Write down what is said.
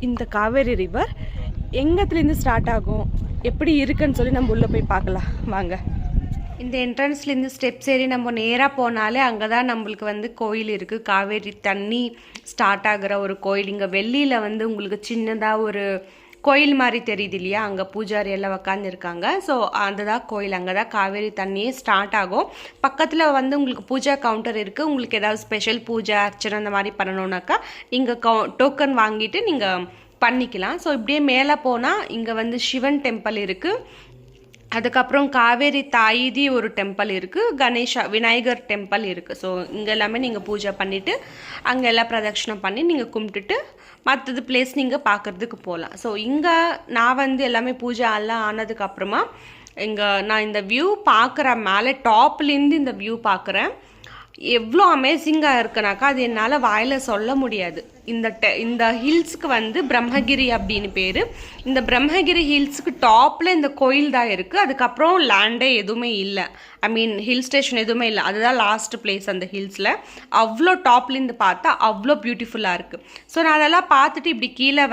இந்த Kaveri river எங்கத்துலேருந்து start ஆகும், எப்படி இருக்குன்னு சொல்லி நம்ம உள்ளே போய் பார்க்கலாம் வாங்க. இந்த என்ட்ரன்ஸ்லேருந்து ஸ்டெப்ஸ் ஏறி நம்ம நேராக போனாலே அங்கே தான் நம்மளுக்கு வந்து கோயில் இருக்குது. காவேரி தண்ணி ஸ்டார்ட் ஆகிற ஒரு கோயில். இங்கே வெள்ளியில் வந்து உங்களுக்கு சின்னதாக ஒரு கோயில் மாதிரி தெரியுது இல்லையா, அங்கே பூஜாரி எல்லாம் உக்காந்துருக்காங்க. ஸோ அதுதான் கோயில், அங்கே தான் காவேரி தண்ணியே ஸ்டார்ட் ஆகும். பக்கத்தில் வந்து உங்களுக்கு பூஜா கவுண்டர் இருக்குது. உங்களுக்கு ஏதாவது ஸ்பெஷல் பூஜை அர்ச்சனை அந்த மாதிரி பண்ணணுன்னாக்கா நீங்கள் டோக்கன் வாங்கிட்டு நீங்கள் பண்ணிக்கலாம். ஸோ இப்படியே மேலே போனால் இங்கே வந்து சிவன் டெம்பிள் இருக்குது. அதுக்கப்புறம் காவேரி தாயிதி ஒரு டெம்பிள் இருக்குது. விநாயகர் டெம்பிள் இருக்குது. ஸோ இங்கே எல்லாமே நீங்கள் பூஜை பண்ணிவிட்டு அங்கே எல்லாம் பிரதட்சணம் பண்ணி நீங்கள் கும்பிட்டுட்டு மற்றது பிளேஸ் நீங்கள் பார்க்குறதுக்கு போகலாம். ஸோ இங்கே நான் வந்து எல்லாமே பூஜை எல்லாம் ஆனதுக்கப்புறமா இங்கே நான் இந்த வியூ பார்க்குறேன். மேலே டாப்லேருந்து இந்த வியூ பார்க்குறேன். எவ்வளோ அமேசிங்காக இருக்குனாக்கா அது என்னால் வாயில் சொல்ல முடியாது. இந்த ஹில்ஸுக்கு வந்து பிரம்மகிரி அப்படின்னு பேர். இந்த பிரம்மகிரி ஹில்ஸுக்கு டாப்பில் இந்த கோயில் தான் இருக்குது. அதுக்கப்புறம் லேண்டே எதுவுமே இல்லை, ஐ மீன் ஹில் ஸ்டேஷன் எதுவுமே இல்லை. அதுதான் லாஸ்ட் பிளேஸ் அந்த ஹில்ஸில். அவ்வளோ டாப்லேருந்து பார்த்தா அவ்வளோ பியூட்டிஃபுல்லாக இருக்குது. ஸோ நான் அதெல்லாம் பார்த்துட்டு இப்படி கீழே